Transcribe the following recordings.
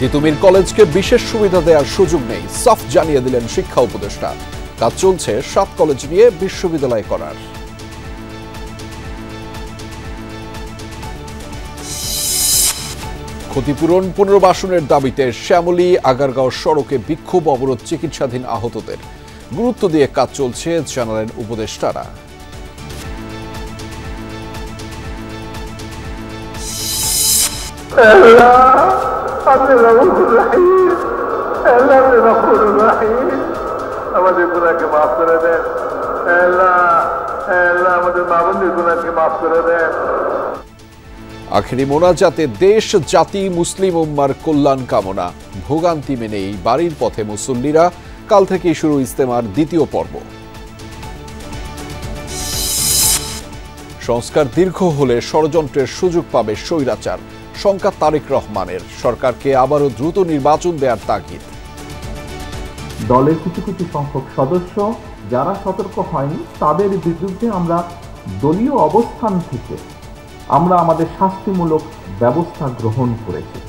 তিতুমির কলেজকে বিশেষ সুবিধা দেওয়ার সুযোগ নেই, সাফ জানিয়ে দিলেন শিক্ষা উপদেষ্টা। কাজ চলছে 7 কলেজ নিয়ে বিশ্ববিদ্যালয় করার। ক্ষতিপূরণ পুনর্বাসনের দাবিতে শ্যামলী আগারগাঁও সড়কে বিক্ষোভ অবরোধ, চিকিৎসাধীন আহতদের গুরুত্ব দিয়ে কাজ চলছে জানালেন উপদেষ্টারা। আমাদের গুনাহকে মাফ করে দেন আল্লাহ, আমাদের মা বোনদের গুনাহকে মাফ করে দেন। আখেরি মোনাজাতে দেশ, জাতি, মুসলিম উম্মার কল্যাণ কামনা। ভোগান্তি মেনেই বাড়ির পথে মুসল্লিরা। কাল থেকেই শুরু ইজতেমার দ্বিতীয় পর্ব। সংস্কার দীর্ঘ হলে ষড়যন্ত্রের সুযোগ পাবে স্বৈরাচার, শঙ্কা তারেক রহমানের। সরকারকে আবারও দ্রুত নির্বাচন দেওয়ার তাগিদ। দলের কিছু কিছু সংখ্যক সদস্য যারা সতর্ক হয়নি তাদের বিরুদ্ধে আমরা দলীয় অবস্থান থেকে আমরা আমাদের শাস্তিমূলক ব্যবস্থা গ্রহণ করেছি।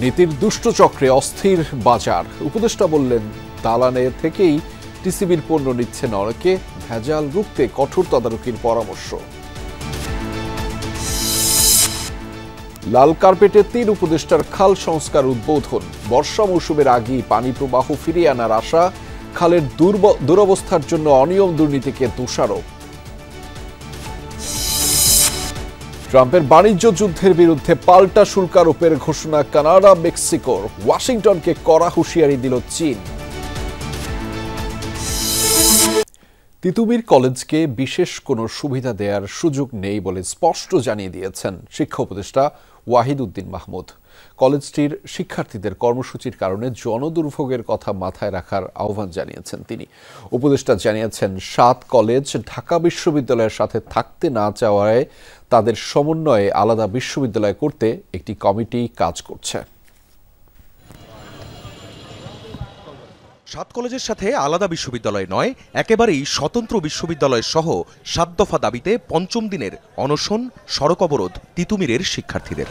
নীতির দুষ্ট চক্রে অস্থির বাজার। উপদেষ্টা বললেন, দালানে থেকেই টিসিবির পণ্য নিচ্ছেন অনেকে। ভেজাল রুখতে কঠোর তদারকির পরামর্শ। লাল কার্পেটে 3 উপদেষ্টার খাল সংস্কার উদ্বোধন। বর্ষা মৌসুমের আগেই পানি প্রবাহ ফিরিয়ে আনার আশা। খালের দুরবস্থার জন্য অনিয়ম দুর্নীতিকে দোষারোপ। ট্রাম্পের বাণিজ্য যুদ্ধের বিরুদ্ধে পাল্টা শুল্কারোপের ঘোষণা কানাডা, মেক্সিকোর। ওয়াশিংটনকে কড়া হুঁশিয়ারি দিল চীন। তিতুমির কলেজকে বিশেষ কোনো সুবিধা দেওয়ার সুযোগ নেই বলে স্পষ্ট জানিয়ে দিয়েছেন শিক্ষা উপদেষ্টা ওয়াহিদ উদ্দিন মাহমুদ। কলেজটির শিক্ষার্থীদের কর্মসূচির কারণে জনদুর্ভোগের কথা মাথায় রাখার আহ্বান জানিয়েছেন তিনি। উপদেষ্টা জানিয়েছেন, 7 কলেজ ঢাকা বিশ্ববিদ্যালয়ের সাথে থাকতে না চাওয়ায় তাদের সমন্বয়ে আলাদা বিশ্ববিদ্যালয় করতে একটি কমিটি কাজ করছে। 7 কলেজের সাথে আলাদা বিশ্ববিদ্যালয় নয়, একেবারেই স্বতন্ত্র বিশ্ববিদ্যালয় সহ 7 দফা দাবিতে 5ম দিনের অনশন, সড়ক অবরোধ তিতুমিরের শিক্ষার্থীদের।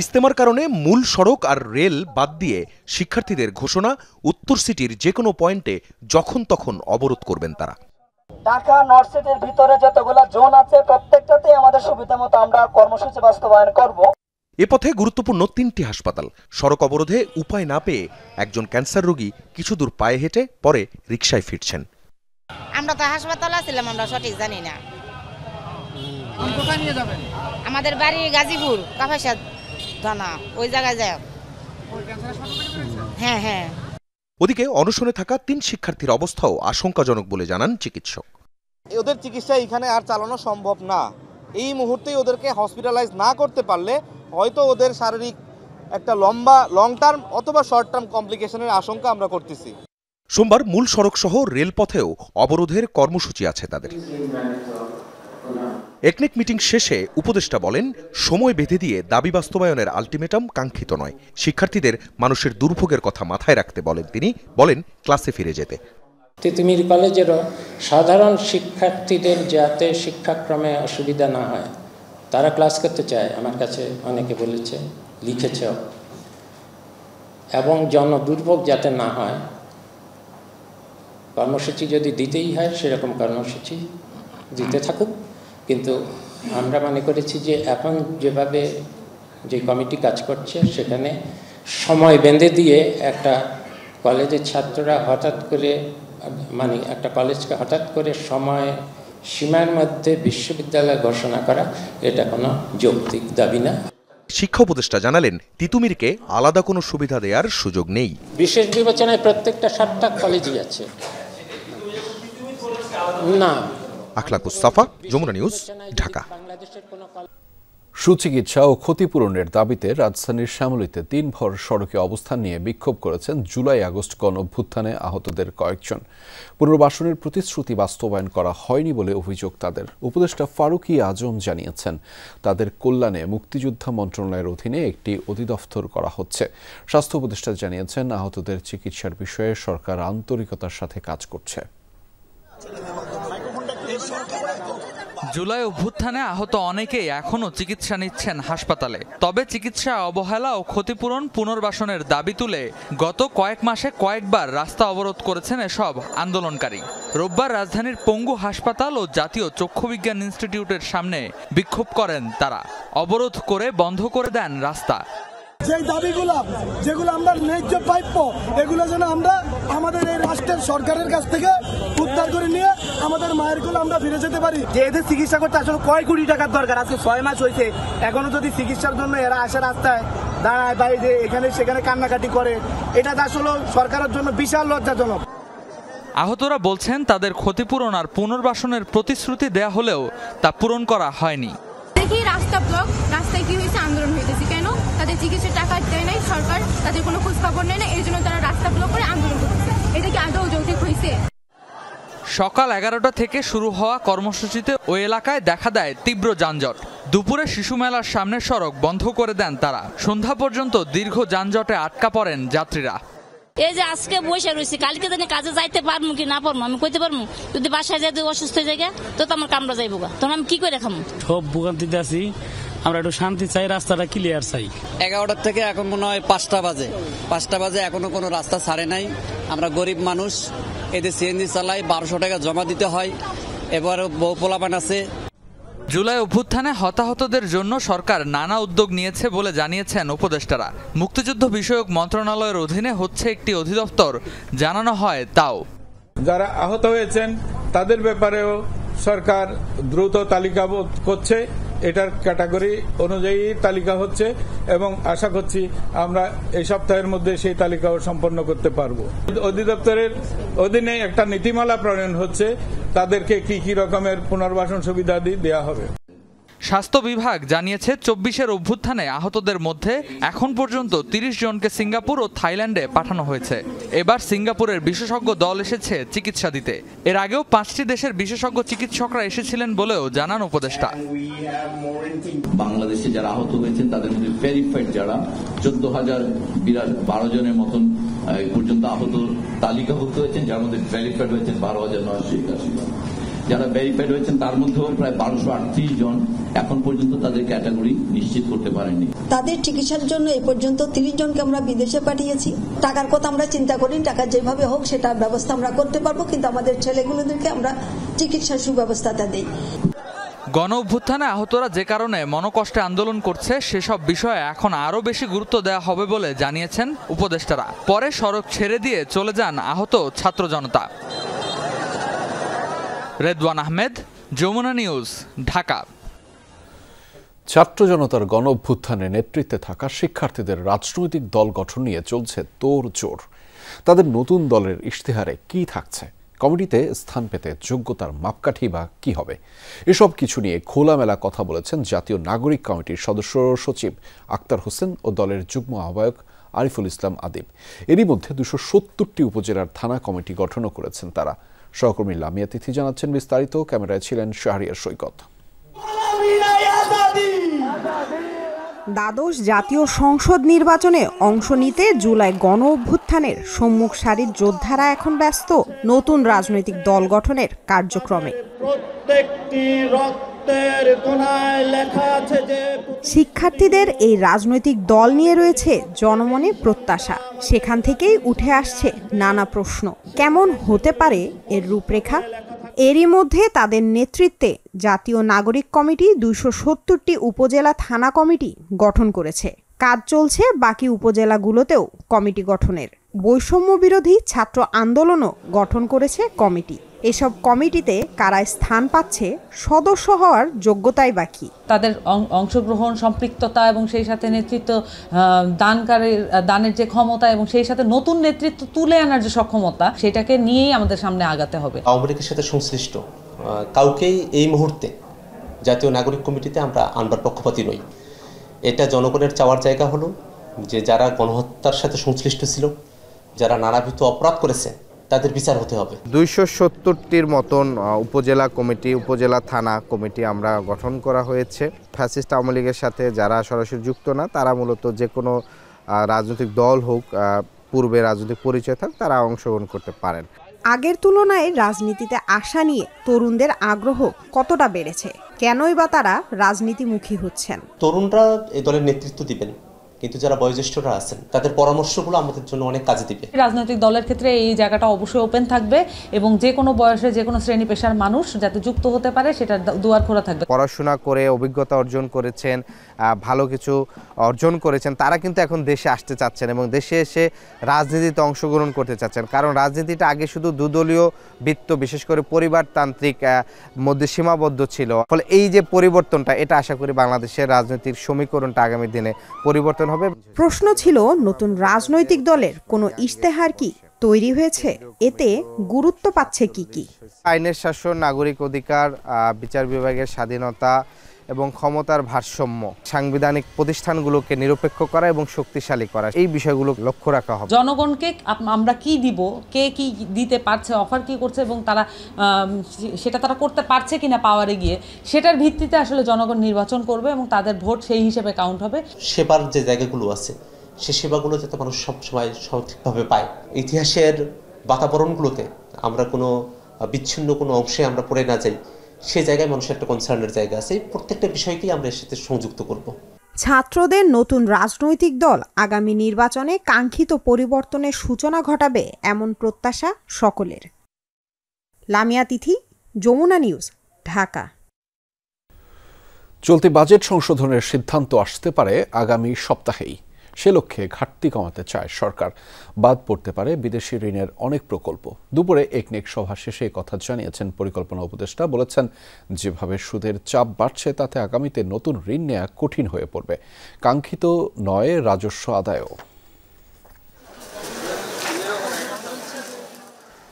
ইজতেমার কারণে মূল সড়ক আর রেল বাদ দিয়ে শিক্ষার্থীদের ঘোষণা, উত্তর সিটির যে কোনো পয়েন্টে যখন তখন অবরোধ করবেন তারা। ঢাকা নর্থ সিটির ভিতরে যতগুলো জোন আছে প্রত্যেকটাতে আমাদের সুবিধা মতো আমরা কর্মসূচি বাস্তবায়ন করব। এ পথে গুরুত্বপূর্ণ 3টি হাসপাতাল। সড়ক অবরোধে উপায় না পেয়ে একজন ক্যান্সার রোগী কিছু দূর পায়ে হেঁটে পরে রিকশায় ফিরছেন। আমরা তো হাসপাতালে ছিলাম, আমরা সঠিক জানি না। কোথায় নিয়ে যাবেন? আমাদের বাড়ি গাজীপুর, কাফাইসাদ থানা, ওই জায়গায় যায়। হ্যাঁ হ্যাঁ। ওদিকে অনশনে থাকা 3 শিক্ষার্থীর অবস্থাও আশঙ্কাজনক বলে জানান চিকিৎসক। ওদের চিকিৎসা এখানে আর চালানো সম্ভব না। এই মুহূর্তেই ওদেরকে হসপিটালাইজ না করতে পারলে হয়তো ওদের শারীরিক একটা লং টার্ম অথবা শর্ট টার্ম কমপ্লিকেশনের আশঙ্কা আমরা করতেছি। সোমবার মূল সড়ক সহ রেলপথেও অবরোধের কর্মসূচি আছে তাদের। একনেক মিটিং শেষে উপদেষ্টা বলেন, সময় বেঁধে দিয়ে দাবি বাস্তবায়নের আলটিমেটাম কাঙ্ক্ষিত নয়। শিক্ষার্থীদের মানুষের দুর্ভোগের কথা মাথায় রাখতে বলেন তিনি। বলেন, ক্লাসে ফিরে যেতে। তিতুমির কলেজেরও সাধারণ শিক্ষার্থীদের যাতে শিক্ষাক্রমে অসুবিধা না হয়, তারা ক্লাস করতে চায়। আমার কাছে অনেকে বলেছে, লিখেছে। এবং জনদুর্ভোগ যাতে না হয়, কর্মসূচি যদি দিতেই হয় সেরকম কর্মসূচি দিতে থাকুক। কিন্তু আমরা মনে করেছি যে এখন যেভাবে যে কমিটি কাজ করছে সেখানে সময় বেঁধে দিয়ে একটা কলেজের ছাত্ররা হঠাৎ করে একটা কলেজকে হঠাৎ করে সময় সীমার মধ্যে বিশ্ববিদ্যালয় ঘোষণা করা, এটা কোনো যৌক্তিক দাবি না। শিক্ষা উপদেষ্টা জানালেন, তিতুমিরকে আলাদা কোনো সুবিধা দেওয়ার সুযোগ নেই। বিশেষ বিবেচনায় প্রত্যেকটা 7টা কলেজই আছে। না। আখলাকুস সাফা, যমুনা নিউজ, ঢাকা। সুচিকিৎসা ও ক্ষতিপূরণের দাবিতে রাজধানীর শ্যামলীতে দিনভর সড়কে অবস্থান নিয়ে বিক্ষোভ করেছেন জুলাই আগস্ট গণঅভ্যুত্থানে আহতদের কয়েকজন। পুনর্বাসনের প্রতিশ্রুতি বাস্তবায়ন করা হয়নি বলে অভিযোগ তাদের। উপদেষ্টা ফারুকী আজম জানিয়েছেন, তাদের কল্যাণে মুক্তিযোদ্ধা মন্ত্রণালয়ের অধীনে একটি অধিদপ্তর করা হচ্ছে। স্বাস্থ্য উপদেষ্টা জানিয়েছেন, আহতদের চিকিৎসার বিষয়ে সরকার আন্তরিকতার সাথে কাজ করছে। জুলাই অভ্যুত্থানে আহত অনেকেই এখনও চিকিৎসা নিচ্ছেন হাসপাতালে। তবে চিকিৎসা অবহেলা ও ক্ষতিপূরণ পুনর্বাসনের দাবি তুলে গত কয়েক মাসে কয়েকবার রাস্তা অবরোধ করেছেন এসব আন্দোলনকারী। রোববার রাজধানীর পঙ্গু হাসপাতাল ও জাতীয় চক্ষুবিজ্ঞান ইনস্টিটিউটের সামনে বিক্ষোভ করেন তারা। অবরোধ করে বন্ধ করে দেন রাস্তা। যেই দাবিগুলো যেগুলো আমরা ন্যায্য প্রাপ্য এগুলো যেন আমরা আমাদের এই রাষ্ট্রের সরকারের কাছ থেকে উদ্ধার করে নিয়ে আমাদের মায়ের কোলে আমরা ফিরে যেতে পারি। যে এদের চিকিৎসা করতে আসলে কয় কোটি টাকার দরকার আছে, 6 মাস হয়েছে এখনো যদি চিকিৎসার জন্য এরা আসে রাস্তায় দাঁড়ায় বাইরে এখানে সেখানে কান্নাকাটি করে, এটা আসলে সরকারের জন্য বিশাল লজ্জাজনক। আহতরা বলছেন তাদের ক্ষতিপূরণ আর পুনর্বাসনের প্রতিশ্রুতি দেয়া হলেও তা পূরণ করা হয়নি। দেখি রাস্তা ব্লক, রাস্তায় কি হয়েছে, আন্দোলন হইতেছে কেন? তাদের চিকিৎসার টাকা দেয় নাই সরকার, তাদের কোনো খোঁজ খবর নেয় না, এর জন্য তারা রাস্তা ব্লক করে আন্দোলন করতেছে। এটা কি আদৌ যৌক্তিক হয়েছে? সকাল 11টা থেকে শুরু হওয়া কর্মসূচিতে ওই এলাকায় দেখা দেয় তীব্র যানজট। দুপুরে শিশু মেলার সামনের সড়ক বন্ধ করে দেন তারা। সন্ধ্যা পর্যন্ত দীর্ঘ যানজটে আটকা পড়েন যাত্রীরা। এই যে আজকে বসে রয়েছি, কালকে জানি কাজে যাইতে পারবো কি না পারবো আমি কইতে পারবো। যদি বাসায় যাই অসুস্থ জায়গা তো আমার কামড়া যাইব, তখন আমি কি করে খাবো? সব ভোগান্তিতে আছি, আমরা একটু শান্তি চাই, রাস্তাটা ক্লিয়ার চাই। 11টার থেকে এখন মনে হয় 5টা বাজে এখনো কোনো রাস্তা ছাড়ে নাই। আমরা গরিব মানুষ, এদের সিএনজি চালাই, 1200 টাকা জমা দিতে হয়। এবার বউ পোলাপান আছে। জুলাই অভ্যুত্থানে হতাহতদের জন্য সরকার নানা উদ্যোগ নিয়েছে বলে জানিয়েছেন উপদেষ্টারা। মুক্তিযুদ্ধ বিষয়ক মন্ত্রণালয়ের অধীনে হচ্ছে একটি অধিদপ্তর, জানানো হয় তাও। যারা আহত হয়েছেন তাদের ব্যাপারেও সরকার দ্রুত তালিকাভুক্ত করছে, এটার ক্যাটাগরি অনুযায়ী তালিকা হচ্ছে এবং আশা করছি আমরা এই সপ্তাহের মধ্যে সেই তালিকাও সম্পন্ন করতে পারবো। অধিদপ্তরের অধীনে একটা নীতিমালা প্রণয়ন হচ্ছে, তাদেরকে কি কি রকমের পুনর্বাসন সুবিধা দেওয়া হবে। স্বাস্থ্য বিভাগ জানিয়েছে 24-এর অভ্যুত্থানে আহতদের মধ্যে এখন পর্যন্ত 30 জনকে সিঙ্গাপুর ও থাইল্যান্ডে পাঠানো হয়েছে। এবার সিঙ্গাপুরের বিশেষজ্ঞ দল এসেছে চিকিৎসা দিতে। এর আগেও 5টি দেশের বিশেষজ্ঞ চিকিৎসকরা এসেছিলেন বলেও জানান উপদেষ্টা। বাংলাদেশে যারা আহত হয়েছেন তাদের মধ্যে ভেরিফাইড যারা 14,012 জনের মতন পর্যন্ত আহত তালিকাভুক্ত হয়েছেন, যার মধ্যে ভেরিফাইড হয়েছেন 12,981 জন। যারা ভেরিফাইড হয়েছেন তার মধ্যেও প্রায় 1238 জন এখন পর্যন্ত তাদের ক্যাটাগরি নিশ্চিত করতে পারেননি। তাদের চিকিৎসার জন্য এ পর্যন্ত 30 জনকে আমরা বিদেশে পাঠিয়েছি। টাকার কথা আমরা চিন্তা করি, টাকা যেভাবে হোক সেটা ব্যবস্থা আমরা করতে পারবো, কিন্তু আমাদের ছেলেগুলোদেরকে আমরা চিকিৎসার সুব্যবস্থাটা দেই। গণ অভ্যুত্থানে আহতরা যে কারণে মনোকষ্টে আন্দোলন করছে সেসব বিষয়ে এখন আরও বেশি গুরুত্ব দেওয়া হবে বলে জানিয়েছেন উপদেষ্টারা। পরে সড়ক ছেড়ে দিয়ে চলে যান আহত ছাত্র জনতা। রেদওয়ান আহমেদ, যমুনা নিউজ, ঢাকা। ছাত্র জনতার গণ অভ্যুত্থানে নেতৃত্বে থাকা শিক্ষার্থীদের রাজনৈতিক দল গঠন নিয়ে চলছে তোড়জোড়। তাদের নতুন দলের ইশতেহারে কি থাকছে, কমিটিতে স্থান পেতে যোগ্যতার মাপকাঠি বা কি হবে, এসব কিছু নিয়ে খোলামেলা কথা বলেছেন জাতীয় নাগরিক কমিটির সদস্য সচিব আক্তার হোসেন ও দলের যুগ্ম আহ্বায়ক আরিফুল ইসলাম আদিব। এরই মধ্যে 270টি উপজেলার থানা কমিটি গঠনও করেছেন তারা। সহকর্মী লামিয়া তিথি জানাচ্ছেন বিস্তারিত। ক্যামেরায় ছিলেন শাহরিয়ার সৈকত। দ্বাদশ জাতীয় সংসদ নির্বাচনে অংশ নিতে জুলাই গণ অভ্যুত্থানের সম্মুখ সারির যোদ্ধারা এখন ব্যস্ত নতুন রাজনৈতিক দল গঠনের কার্যক্রমে। শিক্ষার্থীদের এই রাজনৈতিক দল নিয়ে রয়েছে জনমনে প্রত্যাশা। সেখান থেকেই উঠে আসছে নানা প্রশ্ন। কেমন হতে পারে এর রূপরেখা? এরই মধ্যে তাদের নেতৃত্বে জাতীয় নাগরিক কমিটি 270টি উপজেলা থানা কমিটি গঠন করেছে। কাজ চলছে বাকি উপজেলাগুলোতেও কমিটি গঠনের। বৈষম্য বিরোধী ছাত্র আন্দোলনও গঠন করেছে কমিটি। এসব কমিটিতে কারা স্থান পাচ্ছে, সদস্য হওয়ার যোগ্যতাই বাকি। তাদের অংশগ্রহণ, সম্পৃক্ততা এবং সেই সাথে নেতৃত্ব দানের যে ক্ষমতা এবং সেই সাথে নতুন নেতৃত্ব তুলে আনার যে সক্ষমতা, সেটাকে নিয়েই আমাদের সামনে আগাতে হবে। আওয়ামী লীগের সাথে সংশ্লিষ্ট কাউকেই এই মুহূর্তে জাতীয় নাগরিক কমিটিতে আমরা আনবার পক্ষপাতী নই। এটা জনগণের চাওয়ার জায়গা হলো যে যারা গণহত্যার সাথে সংশ্লিষ্ট ছিল, যারা নানাবিধ অপরাধ করেছে, তাদের বিচার হতে হবে। 270টির মতন উপজেলা কমিটি, উপজেলা থানা কমিটি আমরা গঠন করা হয়েছে। ফ্যাসিস্ট আওয়ামী লীগের সাথে যারা সরাসরি যুক্ত না, তারা মূলত যে কোনো রাজনৈতিক দল হোক, পূর্বে রাজনৈতিক পরিচয় থাক, তারা অংশগ্রহণ করতে পারেন। আগের তুলনায় রাজনীতিতে আসা নিয়ে তরুণদের আগ্রহ কতটা বেড়েছে কেনই বা তারা রাজনীতিমুখী হচ্ছেন? তরুণরা এই দলের নেতৃত্ব দিবেন, কিন্তু যারা বয়োজ্যেষ্ঠরা আছেন তাদের পরামর্শগুলো আমাদের জন্য অনেক কাজে দিবে। রাজনৈতিক দলের ক্ষেত্রে এই জায়গাটা অবশ্যই ওপেন থাকবে এবং যে কোনো বয়সে যে কোনো শ্রেণী পেশার মানুষ যাতে যুক্ত হতে পারে সেটা দুয়ার খোলা থাকবে। পড়াশোনা করে অভিজ্ঞতা অর্জন করেছেন, ভালো কিছু অর্জন করেছেন, তারা কিন্তু এখন দেশে আসতে চাচ্ছেন এবং দেশে এসে রাজনীতিতে অংশগ্রহণ করতে চাচ্ছেন। কারণ রাজনীতিটা আগে শুধু দুদলীয় বৃত্ত, বিশেষ করে পরিবারতান্ত্রিক মধ্যে সীমাবদ্ধ ছিল। ফলে এই যে পরিবর্তনটা, এটা আশা করি বাংলাদেশের রাজনৈতিক সমীকরণটা আগামী দিনে পরিবর্তন হবে। প্রশ্ন ছিল, নতুন রাজনৈতিক দলের কোনো ইশতেহার কি তৈরি হয়েছে? এতে গুরুত্ব পাচ্ছে কি? আইনের শাসন, নাগরিক অধিকার, বিচার বিভাগের স্বাধীনতা এবং ক্ষমতার ভারসাম্য, সাংবিধানিক প্রতিষ্ঠানগুলোকে নিরপেক্ষ করা এবং শক্তিশালী করা, এই বিষয়গুলো লক্ষ্য রাখা হবে। জনগণকে আমরা কি দিব, কে কি দিতে পারছে, অফার কি করছে এবং তারা সেটা তারা করতে পারছে কিনা পাওয়ারে গিয়ে, সেটার ভিত্তিতে আসলে জনগণ নির্বাচন করবে এবং তাদের ভোট সেই হিসেবে কাউন্ট হবে। সেবার যে জায়গাগুলো আছে সে সেবাগুলো যাতে মানুষ সবসময় সঠিকভাবে পায়। ইতিহাসের বাতাবরণগুলোতে আমরা কোনো বিচ্ছিন্ন কোনো অংশে আমরা পড়ে না যাই, সেই জায়গায় মানুষের একটা কনসার্নের জায়গা আছে। প্রত্যেকটা বিষয়কেই আমরা এর সাথে সংযুক্ত করব। ছাত্রদের নতুন রাজনৈতিক দল আগামী নির্বাচনে কাঙ্ক্ষিত পরিবর্তনের সূচনা ঘটাবে এমন প্রত্যাশা সকলের। লামিয়া তিথি, যমুনা নিউজ, ঢাকা। চলতি বাজেট সংশোধনের সিদ্ধান্ত আসতে পারে আগামী সপ্তাহেই। সে লক্ষ্যে ঘাটতি কমাতে চায় সরকার। বাদ পড়তে পারে বিদেশি ঋণের অনেক প্রকল্প। দুপুরে একনেক সভা শেষে কথা জানিয়েছেন পরিকল্পনা উপদেষ্টা। বলেছেন, যেভাবে সুদের চাপ বাড়ছে তাতে আগামীতে নতুন ঋণ নেওয়া কঠিন হয়ে পড়বে। কাঙ্ক্ষিত নয় রাজস্ব আদায়ও।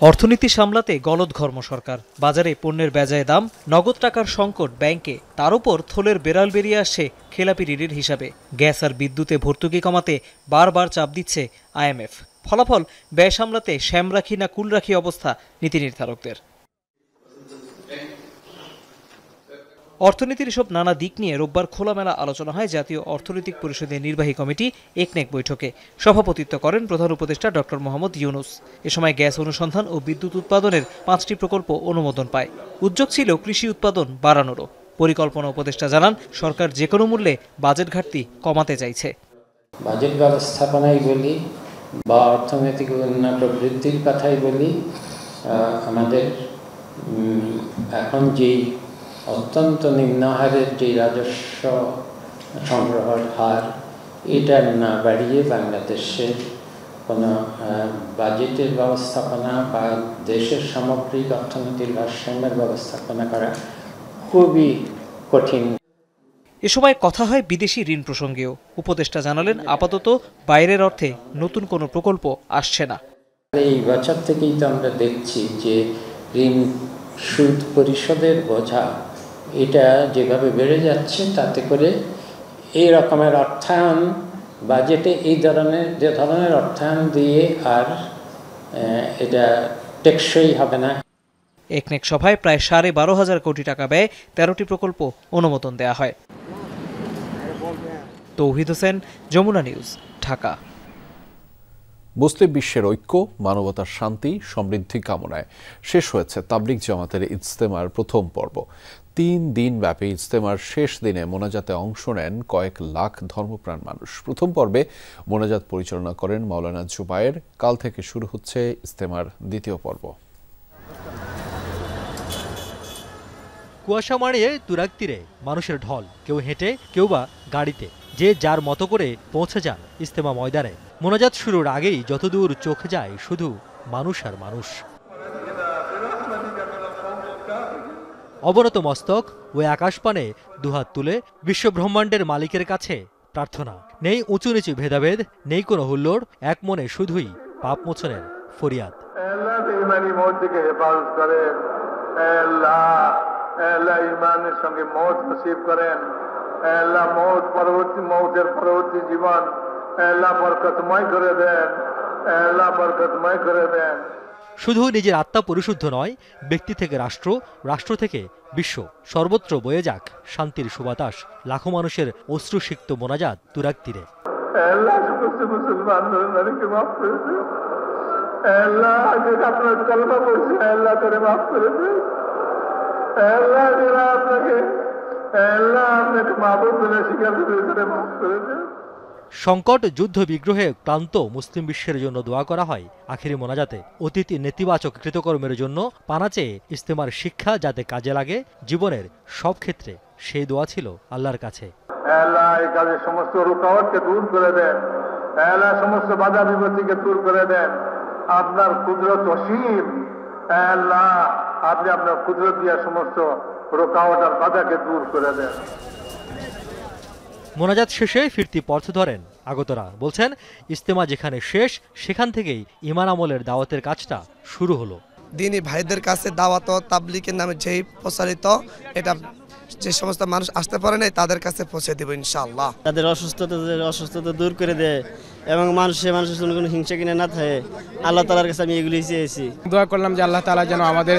অর্থনীতি সামলাতে গলদঘর্ম সরকার। বাজারে পণ্যের বেজায় দাম, নগদ টাকার সংকট ব্যাংকে, তার উপর থলের বেড়াল বেরিয়ে আসছে খেলাপি ঋণের হিসাবে। গ্যাস আর বিদ্যুতে ভর্তুকি কমাতে বারবার চাপ দিচ্ছে IMF। ফলাফল, ব্যয় সামলাতে শ্যামরাখি না কুলরাখি অবস্থা নীতি নির্ধারকদের। অর্থনীতির সব নানা দিক নিয়ে রোববার খোলামেলা আলোচনা হয় জাতীয় অর্থনৈতিক পরিষদের নির্বাহী কমিটি একনেক বৈঠকে। সভাপতিত্ব করেন প্রধান উপদেষ্টা ডক্টর মোহাম্মদ ইউনুস। এ সময় গ্যাস অনুসন্ধান ও বিদ্যুৎ উৎপাদনের 5টি প্রকল্প অনুমোদন পায়। উদ্যোগ ছিল কৃষি উৎপাদন বাড়ানোরও। পরিকল্পনা উপদেষ্টা জানান, সরকার যে কোনো মূল্যে বাজেট ঘাটতি কমাতে চাইছে। বাজেট ব্যবস্থাপনাই বলি বা অর্থনৈতিক উন্নয়ন প্রবৃদ্ধির কথাই বলি, আমাদের এখন যেই অত্যন্ত নিম্ন হারের যে রাজস্ব সংগ্রহের হার, এটা না বাড়িয়ে বাংলাদেশের কোনো বাজেটের ব্যবস্থাপনা বা দেশের সামগ্রিক অর্থনীতির ভারসাম্যের ব্যবস্থাপনা করা খুবই কঠিন। এ সময় কথা হয় বিদেশি ঋণ প্রসঙ্গেও। উপদেষ্টা জানালেন, আপাতত বাইরের অর্থে নতুন কোনো প্রকল্প আসছে না। এই বছর থেকেই তো আমরা দেখছি যে ঋণ সুদ পরিশোধের বোঝা এটা যেভাবে বেড়ে যাচ্ছে, তাতে করে এই রকমের অর্থায়ন বাজেটে যে ধরনের অর্থায়ন দিয়ে আর এটা টেকসই হবে না। একনেক সভায় প্রায় 12,500 কোটি টাকা ব্যয়ে 13টি প্রকল্প অনুমোদন দেয়া হয়। তৌহিদ হোসেন, যমুনা নিউজ, ঢাকা। মুসলিম বিশ্বের ঐক্য, মানবতার শান্তি, সমৃদ্ধি কামনায় শেষ হয়েছে তাবলিগ জামাতের ইজতেমার প্রথম পর্ব। 3 দিন ব্যাপী ইজতেমার শেষ দিনে মোনাজাতে অংশ নেন কয়েক লাখ ধর্মপ্রাণ মানুষ। প্রথম পর্বে মোনাজাত পরিচালনা করেন মাওলানা জুবায়ের। কাল থেকে শুরু হচ্ছে ইজতেমার দ্বিতীয় পর্ব। কুয়াশা মাড়িয়ে তুরাগ তীরে মানুষের ঢল, কেউ হেঁটে, কেউ বা গাড়িতে, যে যার মতো করে পৌঁছে যান ইজতেমা ময়দানে। মোনাজাত শুরুর আগেই যতদূর চোখ যায় শুধু মানুষ আর মানুষ। অবনত মস্তক ও আকাশপানে দুহাত তুলে বিশ্বব্রহ্মাণ্ডের মালিকের কাছে প্রার্থনা। নেই উঁচু নিচু ভেদাভেদ, নেই কোনো হুল্লোড়, এক মনে শুধুই পাপ মোচনের ফরিয়াদ। ইমানের সঙ্গে মওত নসিব করেন আল্লাহ। মওত পরবর্তী মওতের পরবর্তী জীবন আল্লাহ বরকতময় করে দেন, আল্লাহ বরকতময় করে দেন। শুধু নিজের আত্মা পরিশুদ্ধ নয়, ব্যক্তি থেকে রাষ্ট্র, রাষ্ট্র থেকে বিশ্ব, সর্বত্র বয়ে যাক শান্তির সুবাতাস। লাখো মানুষের অশ্রুসিক্ত মোনাজাত তুরাগ তীরে। আল্লাহ সমস্ত মুসলমানদেরকে মাফ করে দেন, আল্লাহ আপনার কলমা পড়ছে আল্লাহ করে মাফ করে দেন, আল্লাহ যারা আপনাকে আল্লাহ আপনাকে মাহবুব বলে স্বীকার করে মাফ করে দেন। সংকট যুদ্ধ বিগ্রহে ক্লান্ত মুসলিম বিশ্বের জন্য দোয়া করা হয় আখেরি মোনাজাতে। অতীত নেতিবাচক কৃতকর্মের জন্য পানা চেয়ে ইজতেমার শিক্ষা যাতে কাজে লাগে জীবনের সব ক্ষেত্রে, সেই দোয়া ছিল আল্লাহর কাছে। আল্লাহ এই কাজের সমস্ত রুকাওয়াতকে দূর করে দেন, আল্লাহ সমস্ত বাধা বিপত্তিকে দূর করে দেন। আপনার কুদরত অসীম, আল্লাহ আপনি আপনার কুদরত দিয়া সমস্ত রুকাওয়াত আর বাধাকে দূর করে দেন। মোনাজাত শেষে ফিরতি পথ ধরেন আগতরা। বলছেন ইজতেমা যেখানে শেষ সেখান থেকেই ঈমান আমলের দাওয়াতের কাজটা শুরু হলো। দ্বীনি ভাইদের কাছে দাওয়াত তাবলীগের নামে যেই প্রচারিত, এটা যে সমস্ত মানুষ আসতে পারে না তাদের কাছে পৌঁছে দেব ইনশাআল্লাহ। তাদের অসুস্থতা দূর করে দেয় এবং মানুষের কোনো হিংসা কিনে না থাকে। আল্লাহ তাআলার কাছে আমি এগুলি চেয়েছি, দোয়া করলাম যে আল্লাহ তাআলা যেন আমাদের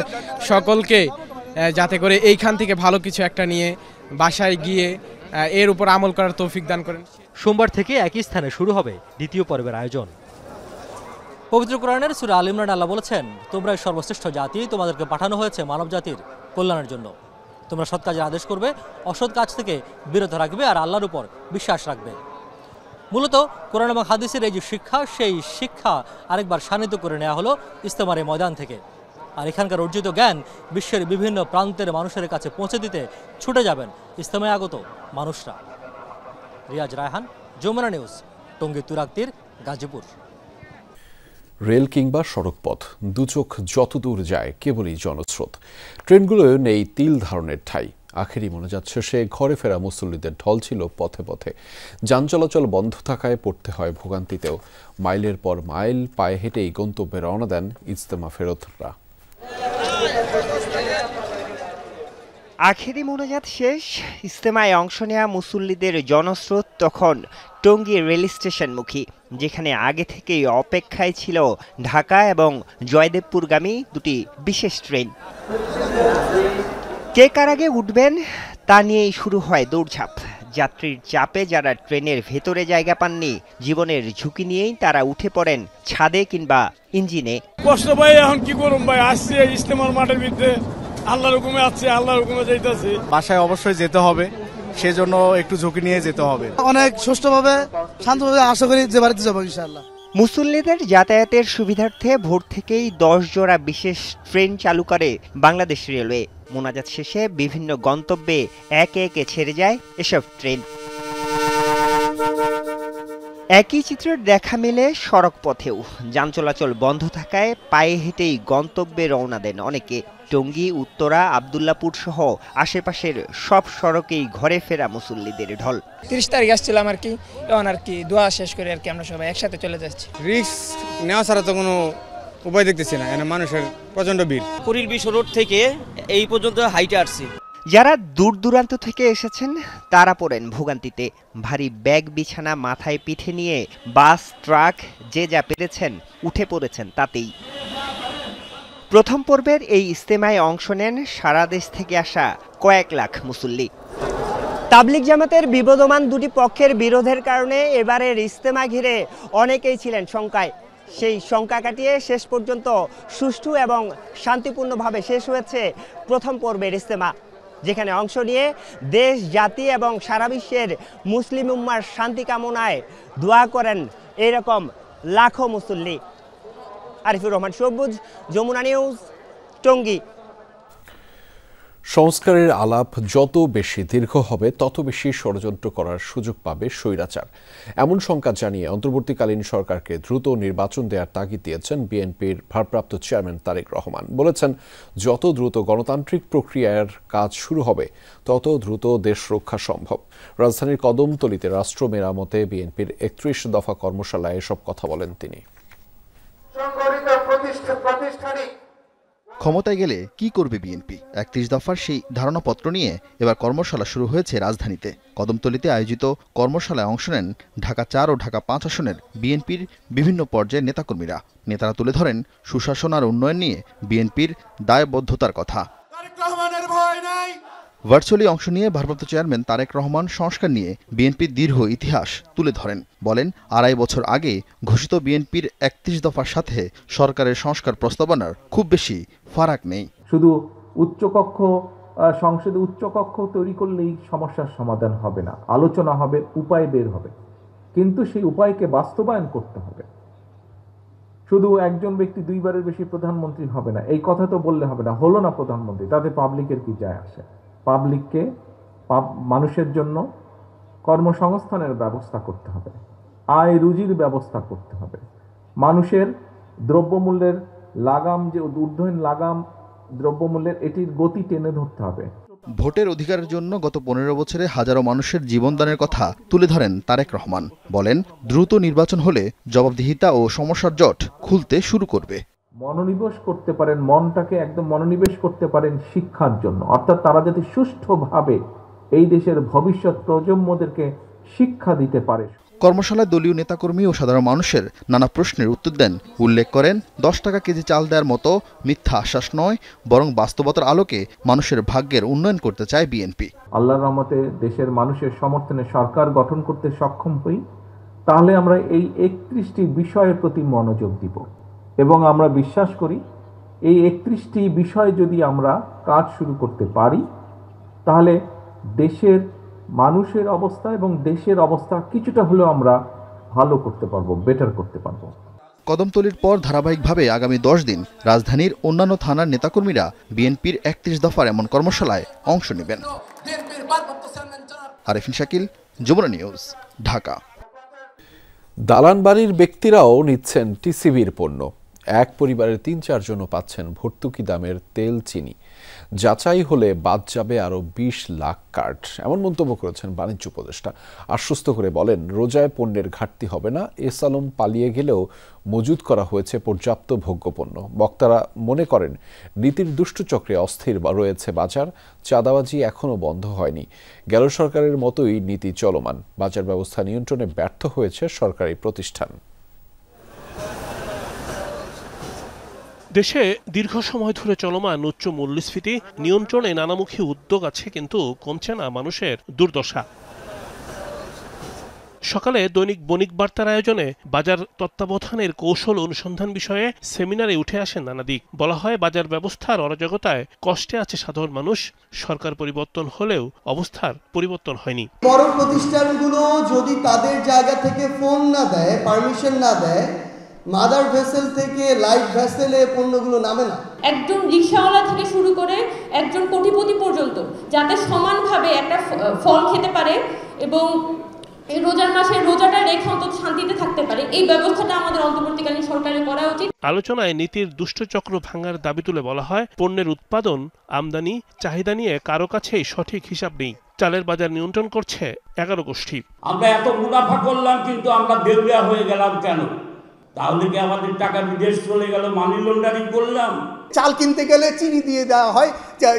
সকলকে যাতে করে এইখান থেকে ভালো কিছু একটা নিয়ে বাসায় গিয়ে এর উপর আমল করার তৌফিক দান করেন। সোমবার থেকে একই স্থানে শুরু হবে দ্বিতীয় পর্বের আয়োজন। পবিত্র কোরআনের সূরা আল ইমরান আল্লাহ বলেছেন, তোমরাই সর্বশ্রেষ্ঠ জাতি, তোমাদেরকে পাঠানো হয়েছে মানব জাতির কল্যাণের জন্য। তোমরা সৎ কাজের আদেশ করবে, অসৎ কাজ থেকে বিরত রাখবে আর আল্লাহর উপর বিশ্বাস রাখবে। মূলত কোরআন এবং হাদিসের এই যে শিক্ষা, সেই শিক্ষা আরেকবার শানিত করে নেওয়া হলো ইজতেমার এই ময়দান থেকে। আর এখানকার অর্জিত জ্ঞান বিশ্বের বিভিন্ন প্রান্তের মানুষের কাছে পৌঁছে দিতে ছুটে যাবেন ইজতেমায় আগত মানুষরা। রিয়াজ রায়হান, যমুনা নিউজ, টঙ্গী তুরাগতীর, গাজীপুর। রেল কিংবা সড়কপথ, দুচোখ যতদূর যায় কেবলই জনস্রোত। ট্রেনগুলো নেই তিল ধারণের ঠাঁই। আখেরি মোনাজাত শেষে ঘরে ফেরা মুসল্লিদের ঢল ছিল পথে পথে। যান চলাচল বন্ধ থাকায় পড়তে হয় ভোগান্তিতেও। মাইলের পর মাইল পায়ে হেঁটেই গন্তব্যে রওনা দেন ইজতেমা ফেরতরা। আখেরি মোনাজাত শেষ, ইজতেমায় অংশ নেওয়া মুসল্লিদের জনস্রোত তখন টঙ্গী রেল স্টেশনমুখী, যেখানে আগে থেকেই অপেক্ষায় ছিল ঢাকা এবং জয়দেবপুরগামী দুটি বিশেষ ট্রেন। কে কার আগে উঠবেন তা নিয়েই শুরু হয় দৌড়ঝাঁপ। যাত্রীর চাপে যারা ট্রেনের ভেতরে জায়গা পাননি, জীবনের ঝুঁকি নিয়েই তারা উঠে পড়েন ছাদে কিংবা ইঞ্জিনে। কষ্ট ভাই, এখন কি করুম ভাই, আসছে ইজতেমার মাঠের ভিতরে, আল্লাহর হুকুমে আছে, আল্লাহর হুকুমে যাইতেছি। বাসায় অবশ্যই যেতে হবে, সেজন্য একটু ঝুঁকি নিয়ে যেতে হবে। অনেক সুষ্ঠুভাবে শান্তভাবে আশা করি যে বাড়িতে যাবো ইনশাআল্লাহ। মুসল্লিদের যাতায়াতের সুবিধার্থে ভোর থেকেই 10 জোড়া বিশেষ ট্রেন চালু করে বাংলাদেশ রেলওয়ে। মোনাজাত শেষে বিভিন্ন গন্তব্যে একে একে ছেড়ে যায় এসব ট্রেন। একই চিত্রের দেখা মেলে সড়ক পথেও। যান চলাচল বন্ধ থাকায় পায়ে হেঁটেই গন্তব্যে রওনা দেন অনেকে। টঙ্গী, উত্তরা, আব্দুল্লাপুর সহ আশেপাশের সব সড়কেই ঘরে ফেরা মুসল্লিদের ঢল। 30 তারিখ আসছিলাম আর কি, এখন আর কি দোয়া শেষ করে আর কি আমরা সবাই একসাথে চলে যাচ্ছি। রিস্ক নেওয়া ছাড়া তো কোনো উপায় দেখতেছি না, এখানে মানুষের প্রচন্ড ভিড়। কুড়িল বিশ রোড থেকে এই পর্যন্ত হাইটে আসছি। যারা দূর দূরান্ত থেকে এসেছেন তারা পড়েন ভোগান্তিতে। ভারী ব্যাগ বিছানা মাথায় পিঠে নিয়ে বাস, ট্রাক যে যা পেরেছেন উঠে পড়েছেন তাতেই। প্রথম পর্বের এই ইজতেমায় অংশ নেন সারা দেশ থেকে আসা কয়েক লাখ মুসল্লি। তাবলিগ জামাতের বিবদমান দুটি পক্ষের বিরোধের কারণে এবারের ইজতেমা ঘিরে অনেকেই ছিলেন শঙ্কায়। সেই শঙ্কা কাটিয়ে শেষ পর্যন্ত সুষ্ঠু এবং শান্তিপূর্ণভাবে শেষ হয়েছে প্রথম পর্বের ইজতেমা, যেখানে অংশ নিয়ে দেশ, জাতি এবং সারা বিশ্বের মুসলিম উম্মার শান্তি কামনায় দোয়া করেন এরকম লাখো মুসল্লি। আরিফুর রহমান সবুজ, যমুনা নিউজ, টঙ্গী। সংস্কারের আলাপ যত বেশি দীর্ঘ হবে তত বেশি ষড়যন্ত্র করার সুযোগ পাবে স্বৈরাচার, এমন শঙ্কা জানিয়ে অন্তর্বর্তীকালীন সরকারকে দ্রুত নির্বাচন দেওয়ার তাগিদ দিয়েছেন বিএনপির ভারপ্রাপ্ত চেয়ারম্যান তারেক রহমান। বলেছেন, যত দ্রুত গণতান্ত্রিক প্রক্রিয়ার কাজ শুরু হবে তত দ্রুত দেশ রক্ষা সম্ভব। রাজধানীর কদমতলীতে রাষ্ট্র মেরামতে বিএনপির 31 দফা কর্মশালায় এসব কথা বলেন তিনি। ক্ষমতায় গেলে কি করবে বিএনপি? 31 দফার সেই ধারণাপত্র নিয়ে এবার কর্মশালা শুরু হয়েছে রাজধানীতে। কদমতলীতে আয়োজিত কর্মশালায় অংশ নেন ঢাকা 4 ও ঢাকা 5 আসনের বিএনপির বিভিন্ন পর্যায়ের নেতাকর্মীরা। নেতারা তুলে ধরেন সুশাসন আর উন্নয়ন নিয়ে বিএনপির দায়বদ্ধতার কথা। ভার্চুয়ালি অংশ নিয়ে ভারপ্রাপ্ত চেয়ারম্যান তারেক রহমান সংস্কার নিয়ে বিএনপির দীর্ঘ ইতিহাস তুলে ধরেন। বলেন, 2.5 বছর আগে ঘোষিত বিএনপির 31 দফার সাথে সরকারের সংস্কার প্রস্তাবনার খুব বেশি ফারাক নেই। শুধু উচ্চকক্ষ সংসদে উচ্চকক্ষ তৈরি করলেই সমস্যার সমাধান হবে না, আলোচনা হবে, উপায় বের হবে, কিন্তু সেই উপায়কে বাস্তবায়ন করতে হবে। শুধু একজন ব্যক্তি দুইবারের বেশি প্রধানমন্ত্রী হবে না এই কথা তো বললে হবে না। হলো না প্রধানমন্ত্রী, তাতে পাবলিকের কি যায় আসে? পাবলিককে মানুষের জন্য কর্মসংস্থানের ব্যবস্থা করতে হবে, আয় রুজির ব্যবস্থা করতে হবে, মানুষের দ্রব্যমূল্যের লাগাম যে ঊর্ধ্বহীন লাগাম দ্রব্যমূল্যের এটির গতি টেনে ধরতে হবে। ভোটের অধিকারের জন্য গত 15 বছরে হাজারো মানুষের জীবনদানের কথা তুলে ধরেন তারেক রহমান। বলেন, দ্রুত নির্বাচন হলে জবাবদিহিতা ও সমস্যার জট খুলতে শুরু করবে। মনোনিবেশ করতে পারেন, মনটাকে একদম মনোনিবেশ করতে পারেন শিক্ষার জন্য, অর্থাৎ তারা যাতে সুষ্ঠুভাবে এই দেশের ভবিষ্যৎ প্রজন্মদেরকে শিক্ষা দিতে পারে। কর্মশালায় দলীয় নেতাকর্মী ও সাধারণ মানুষের নানা প্রশ্নের উত্তর দেন। উল্লেখ করেন, 10 টাকা কেজি চাল দেওয়ার মতো মিথ্যা আশ্বাস নয়, বরং বাস্তবতার আলোকে মানুষের ভাগ্যের উন্নয়ন করতে চায় বিএনপি। আল্লাহর রহমতে দেশের মানুষের সমর্থনে সরকার গঠন করতে সক্ষম হই, তাহলে আমরা এই 31টি বিষয়ের প্রতি মনোযোগ দিব এবং আমরা বিশ্বাস করি এই 31টি বিষয় যদি আমরা কাজ শুরু করতে পারি তাহলে দেশের মানুষের অবস্থা এবং দেশের অবস্থা কিছুটা হলেও আমরা ভালো করতে পারবো, বেটার করতে পারবো। কদমতলীর পর ধারাবাহিকভাবে আগামী 10 দিন রাজধানীর অন্যান্য থানার নেতাকর্মীরা বিএনপির 31 দফার এমন কর্মশালায় অংশ নেবেন। আরিফিন শাকিল, যমুনা নিউজ, ঢাকা। দালান বাড়ির ব্যক্তিরাও নিচ্ছেন টিসিবির পণ্য। এক পরিবারের 3-4 জনও পাচ্ছেন ভর্তুকি দামের তেল, চিনি। যাচাই হলে বাদ যাবে আরও 20 লাখ কার্ড, এমন মন্তব্য করেছেন বাণিজ্য উপদেষ্টা। আশ্বস্ত করে বলেন, রোজায় পণ্যের ঘাটতি হবে না। এস আলম পালিয়ে গেলেও মজুত করা হয়েছে পর্যাপ্ত ভোগ্যপণ্য। বক্তারা মনে করেন, নীতির দুষ্টচক্রে অস্থির রয়েছে বাজার, চাঁদাবাজি এখনও বন্ধ হয়নি। গেল সরকারের মতোই নীতি চলমান, বাজার ব্যবস্থা নিয়ন্ত্রণে ব্যর্থ হয়েছে সরকারি প্রতিষ্ঠান। দেশে দীর্ঘ সময় ধরে চলমান উচ্চ মূল্যস্ফীতি নিয়ন্ত্রণে নানামুখী উদ্যোগ আছে, কিন্তু কমছে না মানুষের দুর্দশা। সকালে দৈনিক বণিক বার্তার আয়োজনে বাজার তত্ত্বাবধানের কৌশল অনুসন্ধান বিষয়ে সেমিনারে উঠে আসেন নানা দিক। বলা হয়, বাজার ব্যবস্থার অরাজকতায় কষ্টে আছে সাধারণ মানুষ। সরকার পরিবর্তন হলেও অবস্থার পরিবর্তন হয়নি। বড় প্রতিষ্ঠানগুলো যদি তাদের জায়গা থেকে ফোন না দেয়, পারমিশন না দেয়, মাদার ভেসেল থেকে লাইট ভেসেলে পণ্যগুলো নামে না। একজন রিকশাওয়ালা থেকে শুরু করে একজন কোটিপতি পর্যন্ত যাতে সমানভাবে একটা ফল খেতে পারে এবং এই রোজার মাসে রোজাটা রেখে অন্তত শান্তিতে থাকতে পারে, এই ব্যবস্থাটা আমাদের অন্তর্বর্তীকালীন সরকারের করা উচিত। আলোচনায় নীতির দুষ্টচক্র ভাঙার দাবি তুলে বলা হয়, পণ্যের উৎপাদন, আমদানি, চাহিদা নিয়ে কারো কাছেই সঠিক হিসাব নেই। চালের বাজার নিয়ন্ত্রণ করছে 11 গোষ্ঠী। আমরা এত মুনাফা করলাম, কিন্তু আমরা দেউলিয়া হয়ে গেলাম কেন? তাহলে কি আমাদের টাকা বিদেশ চলে গেল? মানি লন্ডারিং করলাম। চাল কিনতে গেলে চিনি দিয়ে দেওয়া হয়,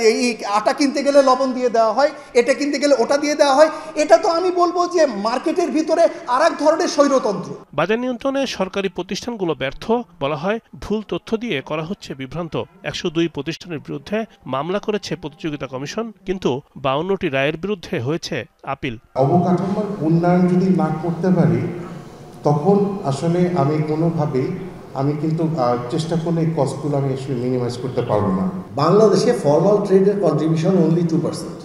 এই আটা কিনতে গেলে লবণ দিয়ে দেওয়া হয়, এটা কিনতে গেলে ওটা দিয়ে দেওয়া হয়। এটা তো আমি বলবো যে মার্কেটের ভিতরে আরেক ধরনের স্বৈরতন্ত্র। বাজার নিয়ন্ত্রণে সরকারি প্রতিষ্ঠানগুলো ব্যর্থ। বলা হয়, ভুল তথ্য দিয়ে করা হচ্ছে বিভ্রান্ত। 102 প্রতিষ্ঠানের বিরুদ্ধে মামলা করেছে প্রতিযোগিতা কমিশন, কিন্তু 52টি রায়ের বিরুদ্ধে হয়েছে আপিল। অবকাঠামোর উন্নয়ন যদি না করতে পারি তখন আসলে আমি কোনোভাবেই কিন্তু চেষ্টা করলে এই কস্টগুলো আমি আসলে মিনিমাইজ করতে পারবো না। বাংলাদেশে ফর্মাল ট্রেডের কন্ট্রিবিউশন অনলি 2%,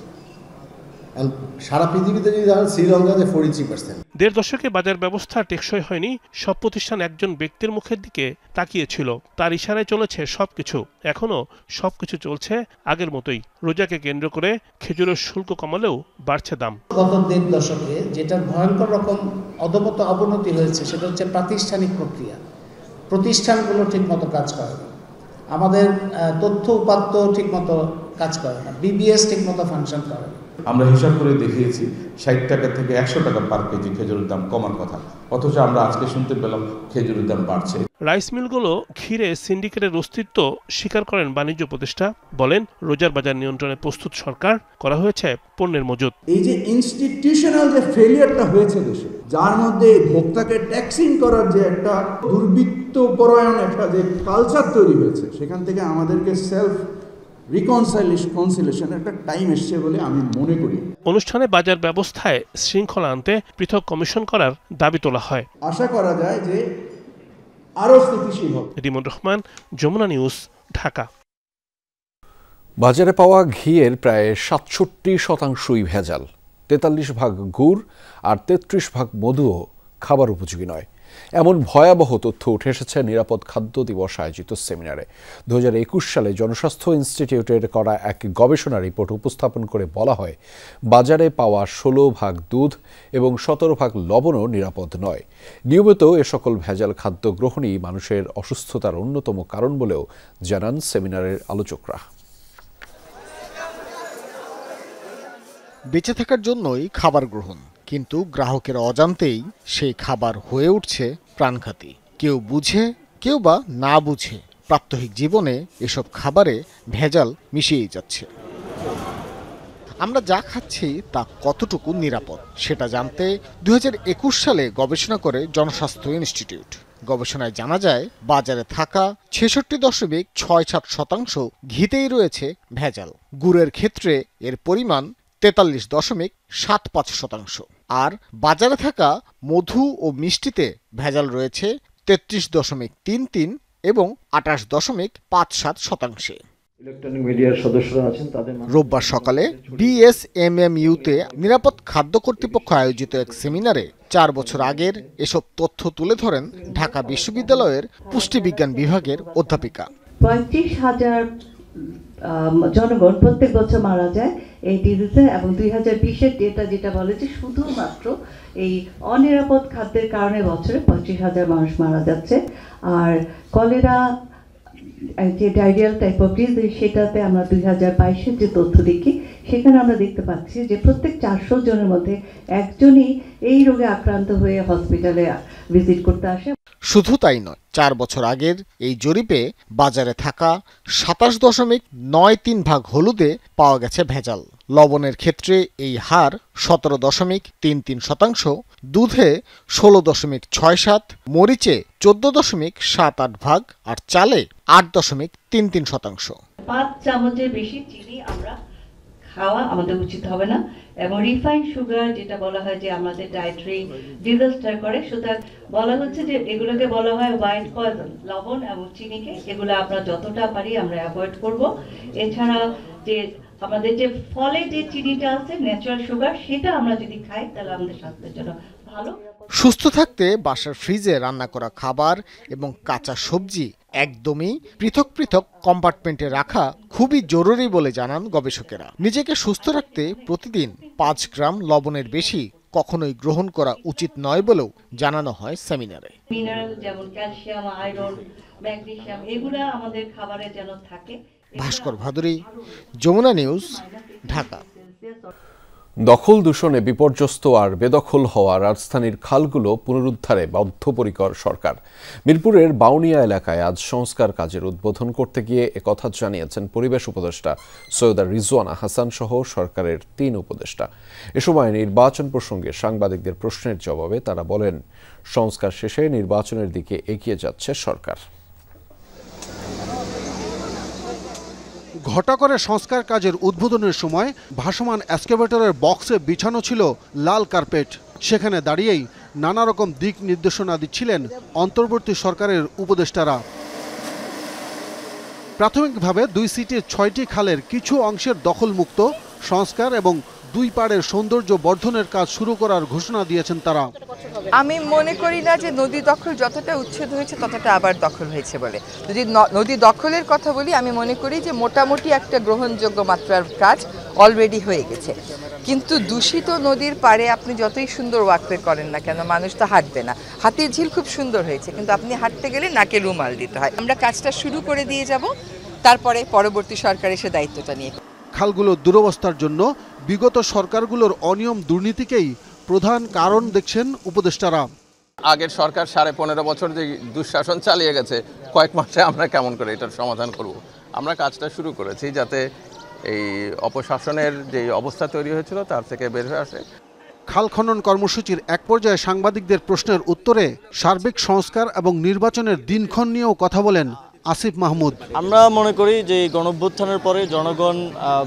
আর সারা পৃথিবীতে যদি ধরেন শ্রীলঙ্কাতে 43%। 1.5 দশকে বাজার ব্যবস্থা টেকসই হয়নি। সব প্রতিষ্ঠান একজন ব্যক্তির মুখের দিকে তাকিয়েছিল, তার ইশারায় চলেছে সবকিছু। এখনো সবকিছু চলছে আগের মতোই। রোজাকে কেন্দ্র করে খেজুরের শুল্ক কমালেও বাড়ছে দাম। গত 1.5 দশকে যেটা ভয়ঙ্কর রকম অধপত অবনতি হয়েছে সেটা হচ্ছে প্রাতিষ্ঠানিক প্রক্রিয়া। প্রতিষ্ঠানগুলো ঠিকমতো কাজ করে না, আমাদের তথ্য উপাত্ত ঠিকমতো কাজ করে না, বিবিএস ঠিকমতো ফাংশন করে না। আমরা হিসাব করে দেখিয়েছি 60 টাকা থেকে 100 টাকা পার কেজি খেজুরের দাম কমার কথা, অথচ আমরা আজকে শুনতে পেলাম খেজুরের দাম বাড়ছে। রাইস মিলগুলো ঘিরে সিন্ডিকেটের অস্তিত্ব স্বীকার করেন বাণিজ্য উপদেষ্টা। বলেন, রোজার বাজার নিয়ন্ত্রণে প্রস্তুত সরকার, করা হয়েছে পণ্যের মজুত। এই যে ইনস্টিটিউশনাল যে ফেলিয়ারটা হয়েছে দেশে, যার মধ্যে ভোক্তাকে ট্যাক্সিং করার যে একটা দুর্বৃত্তপরায়ণ একটা যে কালচার তৈরি হয়েছে, সেখান থেকে আমাদেরকে সেলফ রিকনসাইলেশন একটা টাইম এসছে বলে আমি মনে করি। অনুষ্ঠানে বাজার ব্যবস্থায় শৃঙ্খলা আনতে পৃথক কমিশন করার দাবি তোলা হয়। আশা করা যায় যে আরো স্থিতিশীল হবে। রিমন রহমান, যমুনা নিউজ, ঢাকা। বাজারে পাওয়া ঘিয়ের প্রায় ৬৭% ভেজাল, ৪৩% গুড় আর ৩৩% মধুও খাবার উপযোগী নয়। এমন ভয়াবহ তথ্য উঠে এসেছে নিরাপদ খাদ্য দিবস আয়োজিত সেমিনারে। ২০২১ সালে জনস্বাস্থ্য ইনস্টিটিউটের করা এক গবেষণা রিপোর্ট উপস্থাপন করে বলা হয়, বাজারে পাওয়া ১৬% দুধ এবং ১৭% লবণও নিরাপদ নয়। নিয়মিত এ সকল ভেজাল খাদ্য গ্রহণই মানুষের অসুস্থতার অন্যতম কারণ বলেও জানান সেমিনারের আলোচকরা। বেঁচে থাকার জন্যই খাবার গ্রহণ, কিন্তু গ্রাহকের অজান্তেই সেই খাবার হয়ে উঠছে প্রাণঘাতী। কেউ বুঝে, কেউ বা না বুঝে প্রাত্যহিক জীবনে এসব খাবারে ভেজাল মিশিয়েই যাচ্ছে। আমরা যা খাচ্ছি তা কতটুকু নিরাপদ সেটা জানতে ২০২১ সালে গবেষণা করে জনস্বাস্থ্য ইনস্টিটিউট। গবেষণায় জানা যায়, বাজারে থাকা ৬৬.৬৭% ঘিতেই রয়েছে ভেজাল। গুড়ের ক্ষেত্রে এর পরিমাণ ৪৩.৭৫%, আর বাজারে থাকা মধু ও মিষ্টিতে ভেজাল রয়েছে ৩৩.৩৩ এবং ২৮.৫৭%। ইলেকট্রনিক মিডিয়ার সদস্যরা আছেন তাদের রোববার সকালে বিএসএমএমইউতে নিরাপদ খাদ্য কর্তৃপক্ষ আয়োজিত এক সেমিনারে ৪ বছর আগের এসব তথ্য তুলে ধরেন ঢাকা বিশ্ববিদ্যালয়ের পুষ্টিবিজ্ঞান বিভাগের অধ্যাপিকা। ৩৫,০০০ জনগণ প্রত্যেক বছর মারা যায় এই ডিজিজে, এবং ২০২০-এর ডেটা যেটা বলে যে শুধুমাত্র এই অনিরাপদ খাদ্যের কারণে বছরে ৩৫,০০০ মানুষ মারা যাচ্ছে। আর কলেরা যে ডায়রিয়াল টাইপ অফ ডিজিজ, সেটাতে আমরা ২০২২-এর যে তথ্য দেখি সেখানে আমরা দেখতে পাচ্ছি যে প্রত্যেক ৪০০ জনের মধ্যে একজনই এই রোগে আক্রান্ত হয়ে হসপিটালে ভিজিট করতে আসে। শুধু তাই নয়, ৪ বছর আগের এই জরিপে বাজারে থাকা ২৭.৯৩% হলুদে পাওয়া গেছে ভেজাল। লবণের ক্ষেত্রে এই হার ১৭.৩৩%, দুধে ১৬.৬৭%, মরিচে ১৪.৭৮% আর চালে ৮.৩৩%। ৫ চামচের বেশি চিনি আমরা খাওয়া আমাদের উচিত হবে না, এবং রিফাইন্ড সুগার যেটা বলা হয় যে আমাদের ডায়েটারি ডিজাস্টার করে, সুতরাং বলা হচ্ছে যে এগুলোকে বলা হয় হোয়াইট পয়জন, লবণ এবং চিনিকে, এগুলো আমরা যতটা পারি আমরা অ্যাভয়েড করব। এছাড়া যে আমাদের যে ফলে যে চিনিটা আছে ন্যাচারাল সুগার, সেটা আমরা যদি খাই তাহলে আমাদের স্বাস্থ্যের জন্য ভালো। সুস্থ থাকতে বাসার ফ্রিজে রান্না করা খাবার এবং কাঁচা সবজি একদমই পৃথক পৃথক কম্পার্টমেন্টে রাখা খুবই জরুরি বলে জানান গবেষকেরা। নিজেকে সুস্থ রাখতে প্রতিদিন ৫ গ্রাম লবণের বেশি কখনোই গ্রহণ করা উচিত নয় বলেও জানানো হয় সেমিনারে। মিনারেল যেমন ক্যালসিয়াম, আয়রন, ম্যাগনেসিয়াম, এগুলো আমাদের খাবারে যেন থাকে। ভাস্কর ভাদুরী, যমুনা নিউজ, ঢাকা। দখল দূষণে বিপর্যস্ত আর বেদখল হওয়া রাজধানীর খালগুলো পুনরুদ্ধারে বদ্ধপরিকর সরকার। মিরপুরের বাউনিয়া এলাকায় আজ সংস্কার কাজের উদ্বোধন করতে গিয়ে একথা জানিয়েছেন পরিবেশ উপদেষ্টা সৈয়দা রিজওয়ানা হাসান সহ সরকারের ৩ উপদেষ্টা। এ সময় নির্বাচন প্রসঙ্গে সাংবাদিকদের প্রশ্নের জবাবে তারা বলেন, সংস্কার শেষে নির্বাচনের দিকে এগিয়ে যাচ্ছে সরকার। ঘটা করে সংস্কার কাজের উদ্বোধনের সময় ভাসমান এক্সকাভেটরের বক্সে বিছানো ছিল লাল কার্পেট। সেখানে দাঁড়িয়েই নানা রকম দিক নির্দেশনা দিচ্ছিলেন অন্তর্বর্তী সরকারের উপদেষ্টারা। প্রাথমিকভাবে ২ সিটির ৬টি খালের কিছু অংশের দখলমুক্ত সংস্কার এবং 2 পাড়ের সৌন্দর্য বর্ধনের কাজ শুরু করার ঘোষণা দিয়েছেন তারা। আমি মনে করি না যে নদী দখল যতটা উচ্ছেদ হয়েছে ততটা আবার দখল হয়েছে বলে। যদি নদী দখলের কথা বলি, আমি মনে করি যে মোটামুটি একটা গ্রহণযোগ্য মাত্রার কাজ অলরেডি হয়ে গেছে। কিন্তু দূষিত নদীর পাড়ে আপনি যতই সুন্দর ওয়াকওয়ে করেন না কেন, মানুষ তো হাঁটবে না। হাতির ঝিল খুব সুন্দর হয়েছে, কিন্তু আপনি হাঁটতে গেলে নাকে রুমাল দিতে হয়। আমরা কাজটা শুরু করে দিয়ে যাব, তারপরে পরবর্তী সরকার এসে দায়িত্বটা নিয়ে। খালগুলোর দুরবস্থার জন্য বিগত সরকারগুলোর অনিয়ম দুর্নীতিকেই প্রধান কারণ দেখছেন উপদেষ্টারা। আগের সরকার 15.5 বছর যে দুঃশাসন চালিয়ে গেছে, কয়েক মাসে আমরা কেমন করে এটার সমাধান করব। আমরা কাজটা শুরু করেছি যাতে এই অপশাসনের যে অবস্থা তৈরি হয়েছিল তার থেকে বের হয়ে আসে। খাল খনন কর্মসূচির এক পর্যায়ে সাংবাদিকদের প্রশ্নের উত্তরে সার্বিক সংস্কার এবং নির্বাচনের দিনক্ষণ নিয়েও কথা বলেন আসিফ মাহমুদ। আমরা মনে করি যে গণঅভ্যুত্থানের পরে জনগণ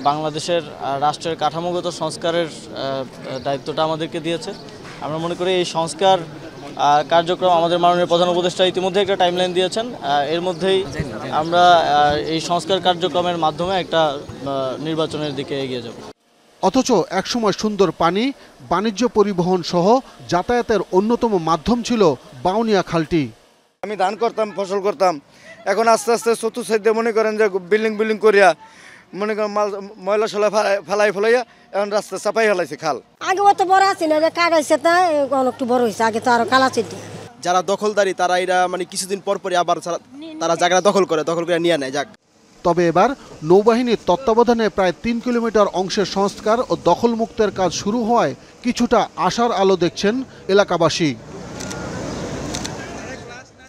বাংলাদেশের রাষ্ট্রের কাঠামোগত সংস্কারের দায়িত্বটা আমাদেরকে দিয়েছে। আমরা মনে করি এই সংস্কার কার্যক্রম আমাদের মাননীয় প্রধান উপদেষ্টা ইতিমধ্যে একটা টাইমলাইন দিয়েছেন, এর মধ্যেই আমরা এই সংস্কার কার্যক্রমের মাধ্যমে একটা নির্বাচনের দিকে এগিয়ে যাব। অথচ একসময় সুন্দর পানি, বাণিজ্য পরিবহন সহ যাতায়াতের অন্যতম মাধ্যম ছিল বাউনিয়া খালটি। আমি ধান করতাম, ফসল করতাম, এখন আস্তে আস্তে চতুর্সাইডে মনে করেন যে বিল্ডিং করিয়া মনে করেন ময়লা সলা ফেলাইয়া এখন রাস্তা চাপাই ফেলাইছে খাল। আগে অত বড় আছে না, যে কাঠ হয়েছে তা একটু বড় হয়েছে, আগে তো আরো খাল আছে। যারা দখলদারি তারা এরা মানে কিছুদিন পর পরই আবার তারা জায়গা দখল করে নিয়ে নেয়। যাক, তবে এবার নৌবাহিনীর তত্ত্বাবধানে প্রায় 3 কিলোমিটার অংশের সংস্কার ও দখলমুক্তের কাজ শুরু হওয়ায় কিছুটা আশার আলো দেখছেন এলাকাবাসী।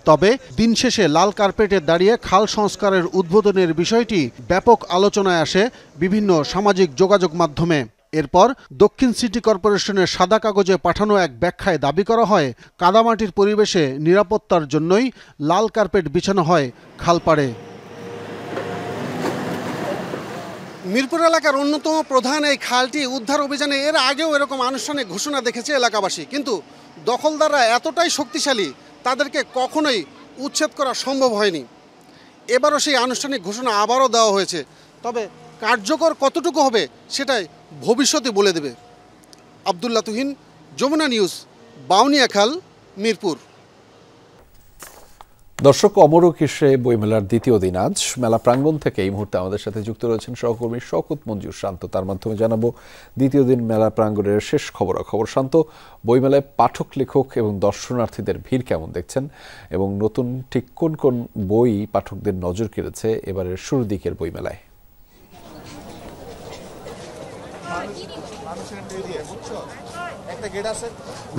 তবে দিন শেষে লাল কার্পেটে দাঁড়িয়ে খাল সংস্কারের উদ্বোধনের বিষয়টি ব্যাপক আলোচনায় আসে বিভিন্ন সামাজিক যোগাযোগ মাধ্যমে। এরপর দক্ষিণ সিটি কর্পোরেশনের সাদা কাগজে পাঠানো এক ব্যাখ্যায় দাবি করা হয়, কাদামাটির পরিবেশে নিরাপত্তার জন্যই লাল কার্পেট বিছানো হয় খালপাড়ে। মিরপুর এলাকার অন্যতম প্রধান এই খালটি উদ্ধার অভিযানে এর আগেও এরকম আনুষ্ঠানিক ঘোষণা দেখেছে এলাকাবাসী, কিন্তু দখলদাররা এতটাই শক্তিশালী তাদেরকে কখনোই উচ্ছেদ করা সম্ভব হয়নি। এবারও সেই আনুষ্ঠানিক ঘোষণা আবারও দেওয়া হয়েছে, তবে কার্যকর কতটুকু হবে সেটাই ভবিষ্যতে বলে দেবে। আব্দুল্লাহ তুহিন, যমুনা নিউজ, বাউনিয়া খাল, মিরপুর। দর্শক, অমরকিশে বইমেলার দ্বিতীয় দিন আজ মেলা প্রাঙ্গণ থেকে এই মুহূর্তে আমাদের সাথে যুক্ত রয়েছেন সহকর্মী শওকত মঞ্জুর শান্ত। তার মাধ্যমে জানাবো দ্বিতীয় দিন মেলা প্রাঙ্গণের শেষ খবরাখবর। শান্ত, বইমেলায় পাঠক, লেখক এবং দর্শনার্থীদের ভিড় কেমন দেখছেন, এবং নতুন ঠিক কোন কোন বই পাঠকদের নজর কেড়েছে এবারের শুরু দিকের বইমেলায়?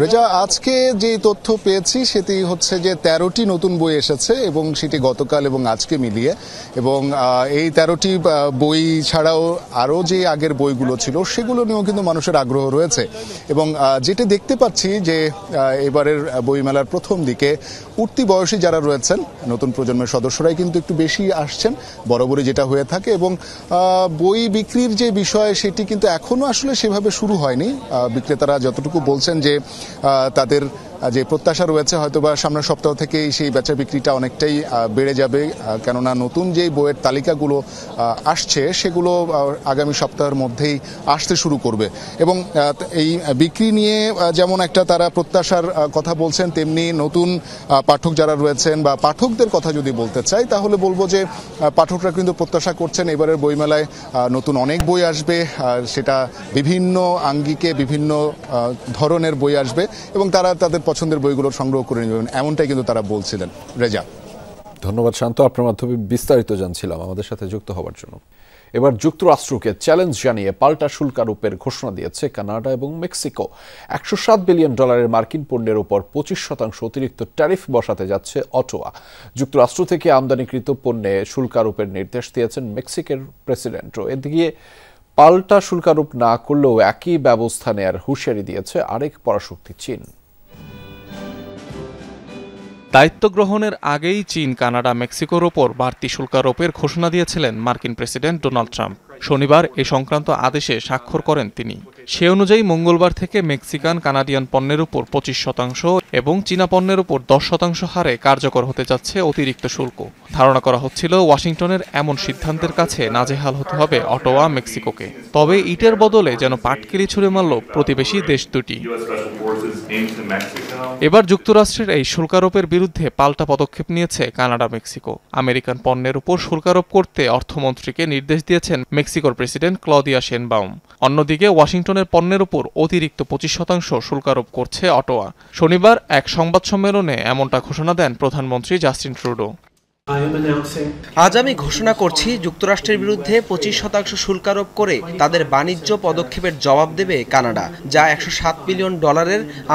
রেজা, আজকে যে তথ্য পেয়েছি সেটি হচ্ছে যে 13টি নতুন বই এসেছে এবং সেটি গতকাল এবং আজকে মিলিয়ে, এবং এই 13টি বই ছাড়াও আরও যে আগের বইগুলো ছিল সেগুলো নিয়েও কিন্তু মানুষের আগ্রহ রয়েছে। এবং যেটা দেখতে পাচ্ছি যে এবারের বইমেলার প্রথম দিকে উঠতি বয়সী যারা রয়েছেন, নতুন প্রজন্মের সদস্যরাই কিন্তু একটু বেশি আসছেন বরাবরই যেটা হয়ে থাকে, এবং বই বিক্রির যে বিষয় সেটি কিন্তু এখনো আসলে সেভাবে শুরু হয়নি। বিক্রেতারা যতটুকু বলছেন যে তাদের যে প্রত্যাশা রয়েছে হয়তোবা সামনের সপ্তাহ থেকেই সেই বেচা বিক্রিটা অনেকটাই বেড়ে যাবে, কেননা নতুন যে বইয়ের তালিকাগুলো আসছে সেগুলো আগামী সপ্তাহের মধ্যেই আসতে শুরু করবে। এবং এই বিক্রি নিয়ে যেমন একটা তারা প্রত্যাশার কথা বলছেন, তেমনি নতুন পাঠক যারা রয়েছেন বা পাঠকদের কথা যদি বলতে চাই তাহলে বলবো যে পাঠকরা কিন্তু প্রত্যাশা করছেন এবারের বইমেলায় নতুন অনেক বই আসবে, সেটা বিভিন্ন আঙ্গিকে বিভিন্ন ধরনের বই আসবে এবং তারা তাদের পছন্দের বইগুলো সংগ্রহ করে নেবেন, এমনটাই কিন্তু তারা বলছিলেন। রেজা, ধন্যবাদ শান্ত, আপনার মাধ্যমে বিস্তারিত জানছিলাম আমাদের সাথে যুক্ত হওয়ার জন্য। এবার যুক্তরাষ্ট্রকে চ্যালেঞ্জ জানিয়ে পাল্টা শুল্কারোপের ঘোষণা দিয়েছে কানাডা এবং মেক্সিকো। $107 বিলিয়ন মার্কিন পণ্যের উপর 25% অতিরিক্ত ট্যারিফ বসাতে যাচ্ছে অটোয়া। যুক্তরাষ্ট্র থেকে আমদানিকৃত পণ্যে শুল্কারোপের নির্দেশ দিয়েছেন মেক্সিকোর প্রেসিডেন্টও। এদিকে পাল্টা শুল্কারোপ না করলেও একই ব্যবস্থা নেয়ার হুঁশিয়ারি দিয়েছে আরেক পরাশক্তি চীন। দায়িত্ব গ্রহণের আগেই চীন, কানাডা, মেক্সিকোর ওপর বাড়তি শুল্কারোপের ঘোষণা দিয়েছিলেন মার্কিন প্রেসিডেন্ট ডোনাল্ড ট্রাম্প। শনিবার এ সংক্রান্ত আদেশে স্বাক্ষর করেন তিনি। সে অনুযায়ী মঙ্গলবার থেকে মেক্সিকান, কানাডিয়ান পণ্যের উপর 25% এবং চীনা পণ্যের উপর 10% হারে কার্যকর হতে যাচ্ছে অতিরিক্ত শুল্ক। ধারণা করা হচ্ছিল ওয়াশিংটনের এমন সিদ্ধান্তের কাছে নাজেহাল হতে হবে অটোয়া, মেক্সিকোকে। তবে ইটের বদলে যেন পাটকেলি ছুড়ে মারল প্রতিবেশী দেশ দুটি। এবার যুক্তরাষ্ট্রের এই শুল্কারোপের বিরুদ্ধে পাল্টা পদক্ষেপ নিয়েছে কানাডা, মেক্সিকো। আমেরিকান পণ্যের উপর শুল্কারোপ করতে অর্থমন্ত্রীকে নির্দেশ দিয়েছেন মেক্সিকোর প্রেসিডেন্ট ক্লদিয়া শেনবাউম। অন্যদিকে ওয়াশিংটনের পণ্যের উপর অতিরিক্ত 25% শুল্কারোপ করছে অটোয়া। শনিবার এক সংবাদ সম্মেলনে এমনটা ঘোষণা দেন প্রধানমন্ত্রী জাস্টিন ট্রুডো। আজ আমি ঘোষণা করছি, যুক্তরাষ্ট্রের বিরুদ্ধে 25% শুল্কারোপ করে তাদের বাণিজ্য পদক্ষেপের জবাব দেবে কানাডা, যা $107 বিলিয়ন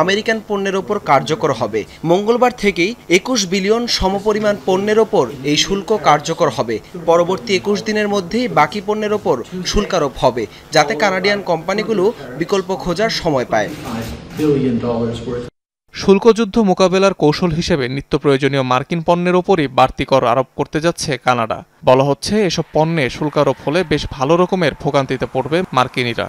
আমেরিকান পণ্যের ওপর কার্যকর হবে। মঙ্গলবার থেকেই 21 বিলিয়ন সমপরিমাণ পণ্যের ওপর এই শুল্ক কার্যকর হবে। পরবর্তী 21 দিনের মধ্যেই বাকি পণ্যের ওপর শুল্কারোপ হবে, যাতে কানাডিয়ান কোম্পানিগুলো বিকল্প খোঁজার সময় পায়। শুল্কযুদ্ধ মোকাবেলার কৌশল হিসেবে নিত্য প্রয়োজনীয় মার্কিন পণ্যের ওপরই বাড়তি কর আরোপ করতে যাচ্ছে কানাডা। বলা হচ্ছে, এসব পণ্যে শুল্কারোপ হলে বেশ ভালো রকমের ভোগান্তিতে পড়বে মার্কিনিরা।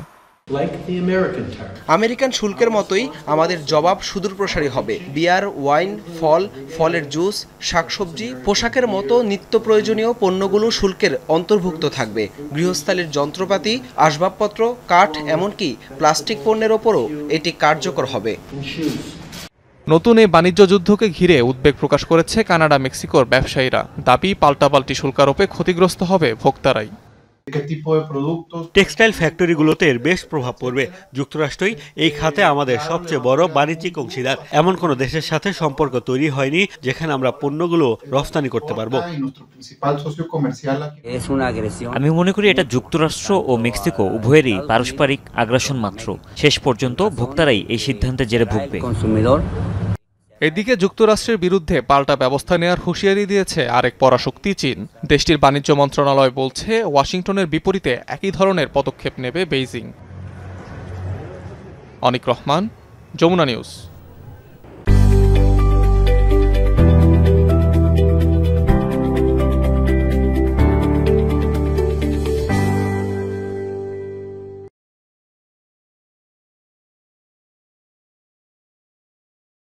আমেরিকান শুল্কের মতোই আমাদের জবাব সুদূরপ্রসারী হবে। বিয়ার, ওয়াইন, ফল, ফলের জুস, শাকসবজি, পোশাকের মতো নিত্য প্রয়োজনীয় পণ্যগুলো শুল্কের অন্তর্ভুক্ত থাকবে। গৃহস্থালির যন্ত্রপাতি, আসবাবপত্র, কাঠ, এমনকি প্লাস্টিক পণ্যের ওপরও এটি কার্যকর হবে। নতুন এই বাণিজ্য যুদ্ধকে ঘিরে উদ্বেগ প্রকাশ করেছে কানাডা মেক্সিকোর ব্যবসায়ীরা। দাবি পাল্টাপাল্টি শুল্কারোপে ক্ষতিগ্রস্ত হবে ভোক্তারাই। টেক্সটাইল ফ্যাক্টরিগুলোতে এর বেশ প্রভাব পড়বে। যুক্তরাষ্ট্রই এই খাতে আমাদের সবচেয়ে বড় বাণিজ্যিক অংশীদার। এমন কোনো দেশের সাথে সম্পর্ক তৈরি হয়নি যেখানে আমরা পণ্যগুলো রফতানি করতে পারবো। আমি মনে করি এটা যুক্তরাষ্ট্র ও মেক্সিকো উভয়েরই পারস্পরিক আগ্রাসন মাত্র। শেষ পর্যন্ত ভোক্তারাই এই সিদ্ধান্তের জেরে ভুগবে। এদিকে যুক্তরাষ্ট্রের বিরুদ্ধে পাল্টা ব্যবস্থা নেওয়ার হুঁশিয়ারি দিয়েছে আরেক পরাশক্তি চীন। দেশটির বাণিজ্য মন্ত্রণালয় বলছে ওয়াশিংটনের বিপরীতে একই ধরনের পদক্ষেপ নেবে বেইজিং। অনিক রহমান, যমুনা নিউজ।